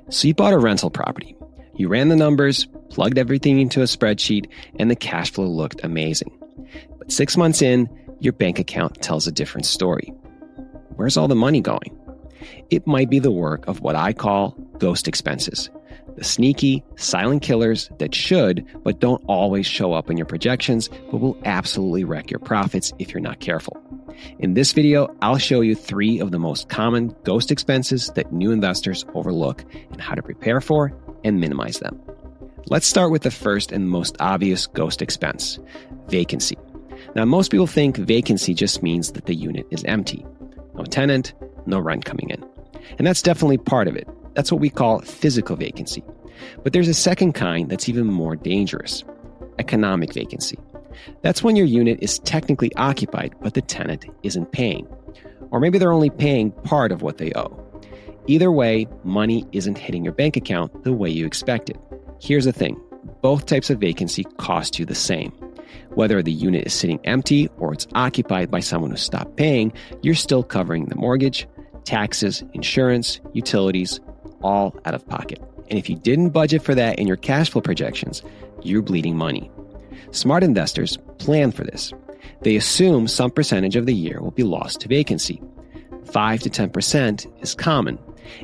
So you bought a rental property. You ran the numbers, plugged everything into a spreadsheet, and the cash flow looked amazing. But 6 months in, your bank account tells a different story. Where's all the money going? It might be the work of what I call ghost expenses. The sneaky, silent killers that should, but don't always show up in your projections, but will absolutely wreck your profits if you're not careful. In this video, I'll show you 3 of the most common ghost expenses that new investors overlook and how to prepare for and minimize them. Let's start with the first and most obvious ghost expense, vacancy. Now, most people think vacancy just means that the unit is empty. No tenant, no rent coming in. And that's definitely part of it. That's what we call physical vacancy. But there's a second kind that's even more dangerous, economic vacancy. That's when your unit is technically occupied, but the tenant isn't paying. Or maybe they're only paying part of what they owe. Either way, money isn't hitting your bank account the way you expected. Here's the thing, both types of vacancy cost you the same. Whether the unit is sitting empty or it's occupied by someone who stopped paying, you're still covering the mortgage, taxes, insurance, utilities, all out of pocket. And if you didn't budget for that in your cash flow projections, you're bleeding money. Smart investors plan for this. They assume some percentage of the year will be lost to vacancy. 5 to 10% is common,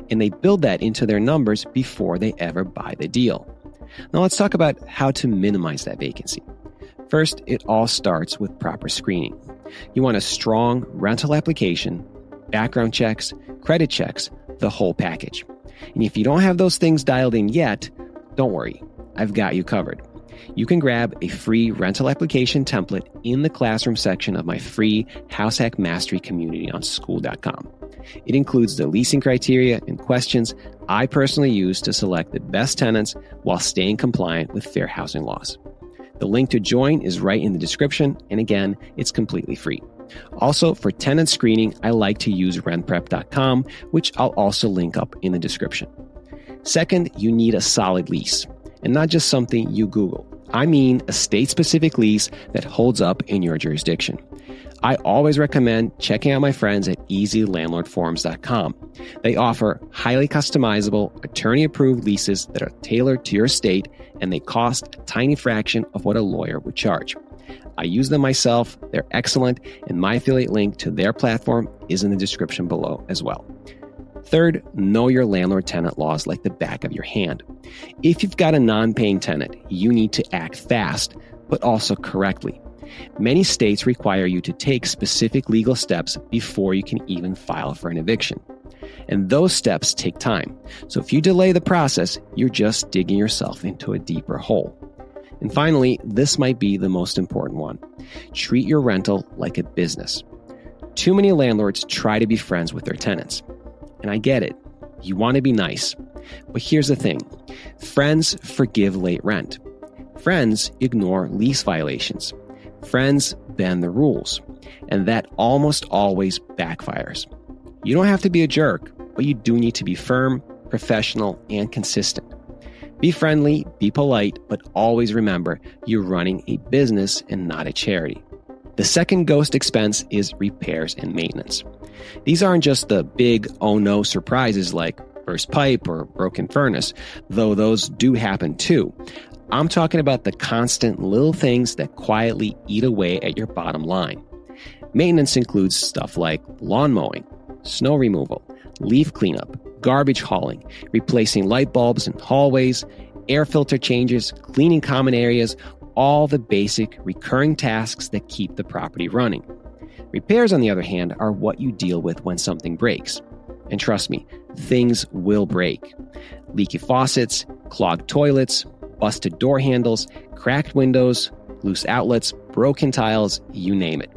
and they build that into their numbers before they ever buy the deal. Now let's talk about how to minimize that vacancy. First, it all starts with proper screening. You want a strong rental application, background checks, credit checks, the whole package. And if you don't have those things dialed in yet, don't worry, I've got you covered. You can grab a free rental application template in the classroom section of my free House Hack Mastery community on school.com. It includes the leasing criteria and questions I personally use to select the best tenants while staying compliant with fair housing laws. The link to join is right in the description, and again, it's completely free. Also, for tenant screening, I like to use rentprep.com, which I'll also link up in the description. Second, you need a solid lease, and not just something you Google. I mean a state-specific lease that holds up in your jurisdiction. I always recommend checking out my friends at easylandlordforums.com. They offer highly customizable, attorney-approved leases that are tailored to your state, and they cost a tiny fraction of what a lawyer would charge. I use them myself, they're excellent, and my affiliate link to their platform is in the description below as well. Third, know your landlord-tenant laws like the back of your hand. If you've got a non-paying tenant, you need to act fast, but also correctly. Many states require you to take specific legal steps before you can even file for an eviction. And those steps take time. So if you delay the process, you're just digging yourself into a deeper hole. And finally, this might be the most important one. Treat your rental like a business. Too many landlords try to be friends with their tenants. And I get it. You want to be nice. But here's the thing. Friends forgive late rent. Friends ignore lease violations. Friends bend the rules. And that almost always backfires. You don't have to be a jerk, but you do need to be firm, professional, and consistent. Be friendly, be polite, but always remember you're running a business and not a charity. The second ghost expense is repairs and maintenance. These aren't just the big oh no surprises like burst pipe or broken furnace, though those do happen too. I'm talking about the constant little things that quietly eat away at your bottom line. Maintenance includes stuff like lawn mowing, snow removal, leaf cleanup, garbage hauling, replacing light bulbs in hallways, air filter changes, cleaning common areas, all the basic recurring tasks that keep the property running. Repairs, on the other hand, are what you deal with when something breaks. And trust me, things will break. Leaky faucets, clogged toilets, busted door handles, cracked windows, loose outlets, broken tiles, you name it.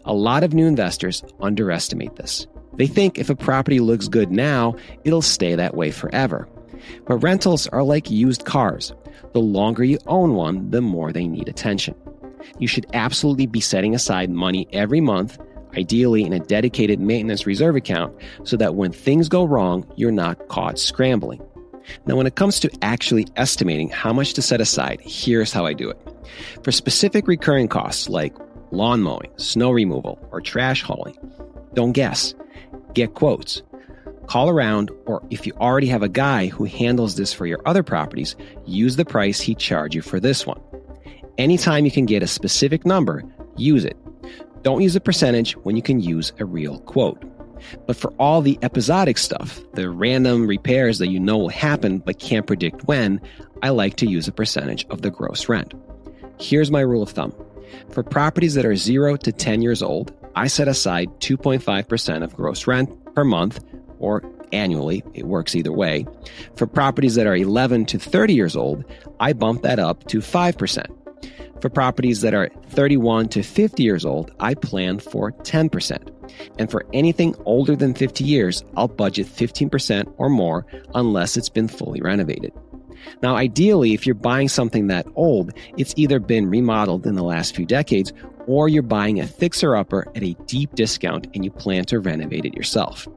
A lot of new investors underestimate this. They think if a property looks good now, it'll stay that way forever. But rentals are like used cars. The longer you own one, the more they need attention. You should absolutely be setting aside money every month, ideally in a dedicated maintenance reserve account, so that when things go wrong, you're not caught scrambling. Now, when it comes to actually estimating how much to set aside, here's how I do it. For specific recurring costs like lawn mowing, snow removal, or trash hauling, don't guess. Get quotes. Call around, or if you already have a guy who handles this for your other properties, use the price he charged you for this one. Anytime you can get a specific number, use it. Don't use a percentage when you can use a real quote. But for all the episodic stuff, the random repairs that you know will happen but can't predict when, I like to use a percentage of the gross rent. Here's my rule of thumb. For properties that are 0 to 10 years old, I set aside 2.5% of gross rent per month or annually. It works either way. For properties that are 11 to 30 years old, I bump that up to 5%. For properties that are 31 to 50 years old, I plan for 10%. And for anything older than 50 years, I'll budget 15% or more unless it's been fully renovated. Now, ideally, if you're buying something that old, it's either been remodeled in the last few decades or you're buying a fixer-upper at a deep discount and you plan to renovate it yourself.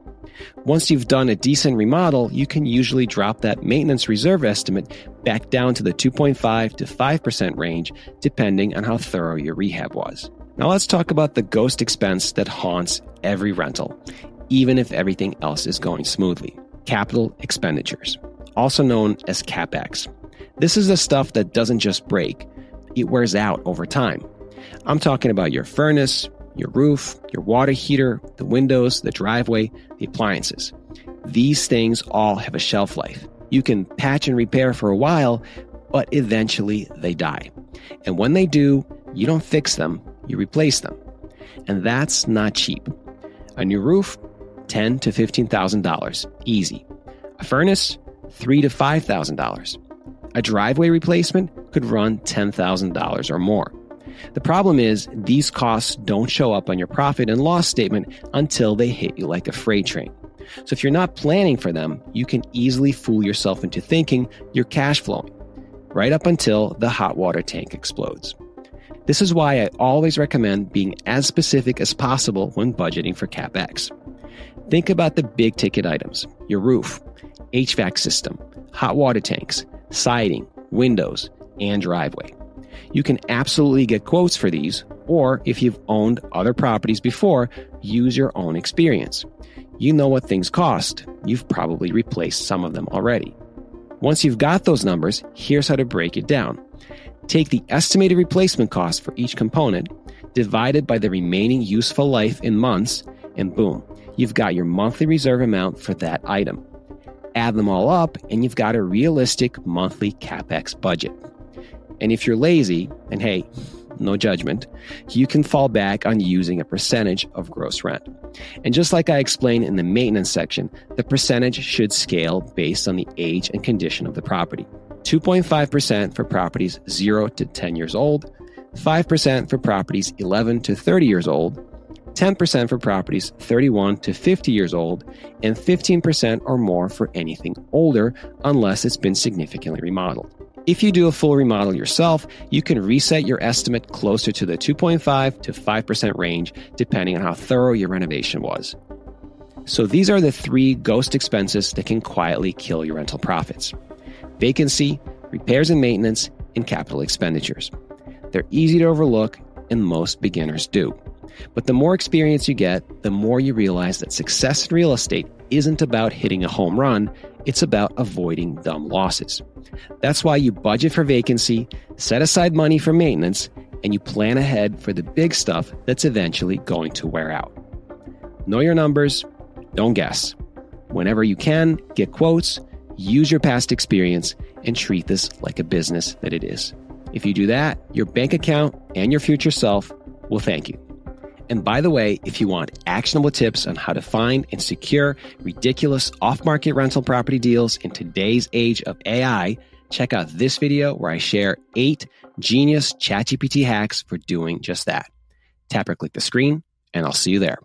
Once you've done a decent remodel, you can usually drop that maintenance reserve estimate back down to the 2.5 to 5% range, depending on how thorough your rehab was. Now let's talk about the ghost expense that haunts every rental, even if everything else is going smoothly. Capital expenditures, also known as CapEx. This is the stuff that doesn't just break, it wears out over time. I'm talking about your furnace, your roof, your water heater, the windows, the driveway, the appliances. These things all have a shelf life. You can patch and repair for a while, but eventually they die. And when they do, you don't fix them, you replace them. And that's not cheap. A new roof, $10,000 to $15,000, easy. A furnace, $3,000 to $5,000. A driveway replacement could run $10,000 or more. The problem is these costs don't show up on your profit and loss statement until they hit you like a freight train. So if you're not planning for them, you can easily fool yourself into thinking you're cash flowing, right up until the hot water tank explodes. This is why I always recommend being as specific as possible when budgeting for CapEx. Think about the big ticket items: your roof, HVAC system, hot water tanks, siding, windows, and driveway. You can absolutely get quotes for these, or if you've owned other properties before, use your own experience. You know what things cost. You've probably replaced some of them already. Once you've got those numbers, here's how to break it down. Take the estimated replacement cost for each component, divided by the remaining useful life in months, and boom, you've got your monthly reserve amount for that item. Add them all up, and you've got a realistic monthly CapEx budget. And if you're lazy, and hey, no judgment, you can fall back on using a percentage of gross rent. And just like I explained in the maintenance section, the percentage should scale based on the age and condition of the property. 2.5% for properties 0 to 10 years old, 5% for properties 11 to 30 years old, 10% for properties 31 to 50 years old, and 15% or more for anything older unless it's been significantly remodeled. If you do a full remodel yourself, you can reset your estimate closer to the 2.5 to 5% range, depending on how thorough your renovation was. So these are the 3 ghost expenses that can quietly kill your rental profits: vacancy, repairs and maintenance, and capital expenditures. They're easy to overlook, and most beginners do. But the more experience you get, the more you realize that success in real estate isn't about hitting a home run, it's about avoiding dumb losses. That's why you budget for vacancy, set aside money for maintenance, and you plan ahead for the big stuff that's eventually going to wear out. Know your numbers, don't guess. Whenever you can, get quotes, use your past experience, and treat this like a business that it is. If you do that, your bank account and your future self will thank you. And by the way, if you want actionable tips on how to find and secure ridiculous off-market rental property deals in today's age of AI, check out this video where I share 8 genius ChatGPT hacks for doing just that. Tap or click the screen, and I'll see you there.